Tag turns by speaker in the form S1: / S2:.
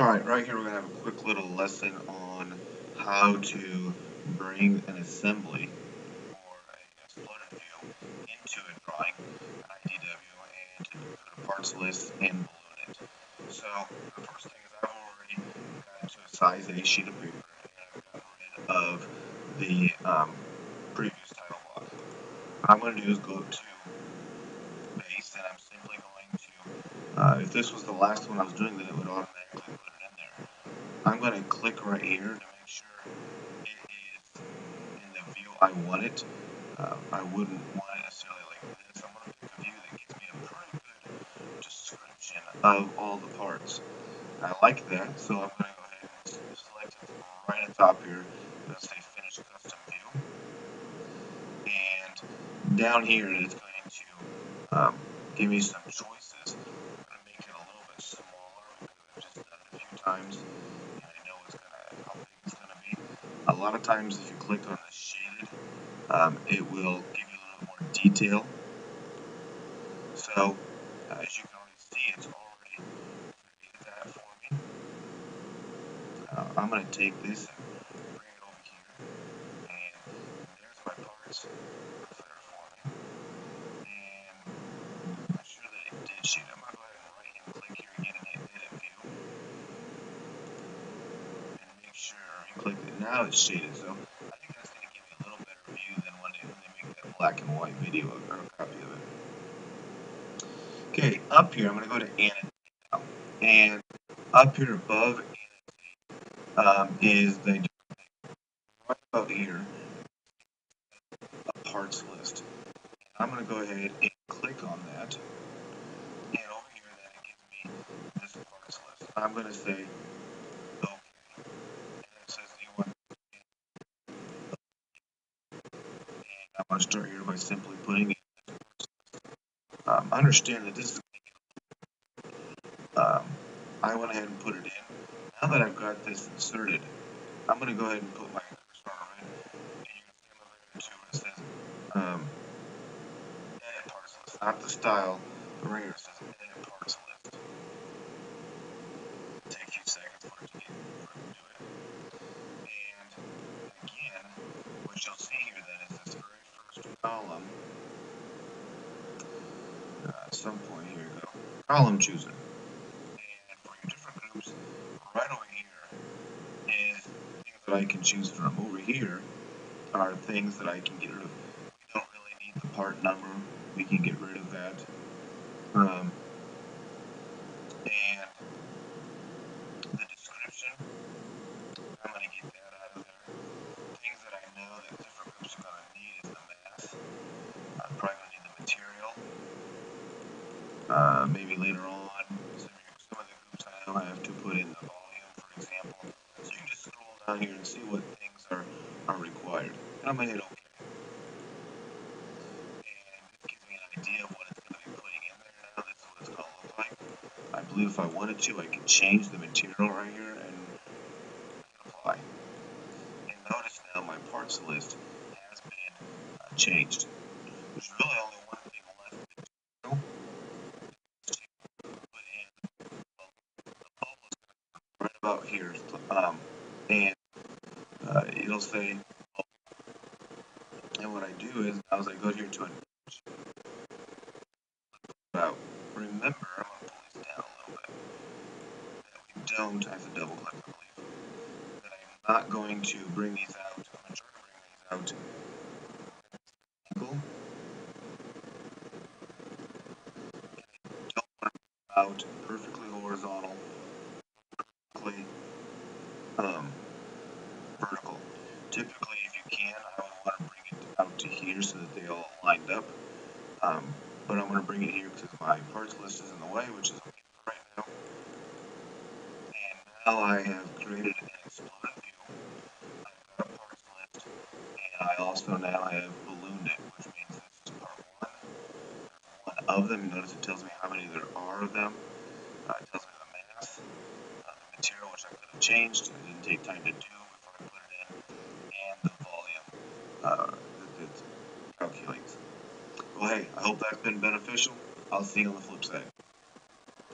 S1: Alright, right here we're going to have a quick little lesson on how to bring an assembly or a exploded view into a drawing, an IDW, and to put a parts list and balloon it. So the first thing is I've already got into a size A sheet of paper and I've gotten rid of the previous title block. What I'm going to do is go to base and I'm simply going to, if this was the last one I was doing, then it would automatically put it in there. I'm going to click right here to make sure it is in the view I want it. I wouldn't want it necessarily like this. I'm going to pick a view that gives me a pretty good description of all the parts. I like that, so I'm going to go ahead and select it right at the top here. Let's say Finish Custom View. And down here it's going to give me some choices. I'm going to make it a little bit smaller because I've just done it a few times. A lot of times if you click on the shaded, it will give you a little more detail. So as you can already see, it's already created that for me. I'm going to take this and bring it over here, and there's my parts there for me. And I'm sure that it did shade. I'm going to go ahead and right hand click here again and hit edit view. And make sure you click it. Now it's shaded. So I think that's going to give me a little better view than when they make that black and white video or a copy of it. Okay, up here I'm going to go to annotate now. And up here above is the right about here a parts list. I'm going to go ahead and click on that. And over here then it gives me this parts list. I'm going to say OK. And it says you want. And I'm going to start here by simply putting it. Understand that this is. I went ahead and put it in. Now that I've got this inserted, I'm going to go ahead and put my cursor on it. And you can see over there too it says edit parts list, not the style, but right here it says edit parts list. It'll take a few seconds for it to do it. And again, what you'll see here then is this very first column. At some point here you go. Column chooser. And for your different groups, right over here is things that I can choose from. Over here are things that I can get rid of. We don't really need the part number. We can get rid of that. And the description, I'm going to get that out of there. Things that I know that different groups are going to need is the math. I'm probably going to need the material. Maybe later on, some of the groups I know I have to put in the volume, for example. So you can just scroll down here and see what things are required. And I'm going to hit OK. Idea of what it's going to be putting in there now. This is what it's going to look like. I believe if I wanted to, I could change the material right here and apply. And notice now my parts list has been changed. There's really only one thing left to do. To put in the bubbles right about here. And it'll say, and what I do is, as I go here to an remember, I'm going to pull this down a little bit, that we don't have to double click, I believe, that I'm not going to bring these out, I'm going to try to bring these out angle, don't want to bring them out perfectly horizontal, perfectly vertical. Typically, if you can, I would want to bring it out to here so that they all lined up, but I'm going to bring it here because my parts list is in the way, which is okay right now. And now I have created an exploded view. I've got a parts list, and I also now have ballooned it, which means this is part one of them. You notice it tells me how many there are of them. It tells me the mass, the material, which I could have changed. It didn't take time to do before I put it in, and the volume that it calculates. Well, hey, I hope that's been beneficial. I'll see you on the flip side.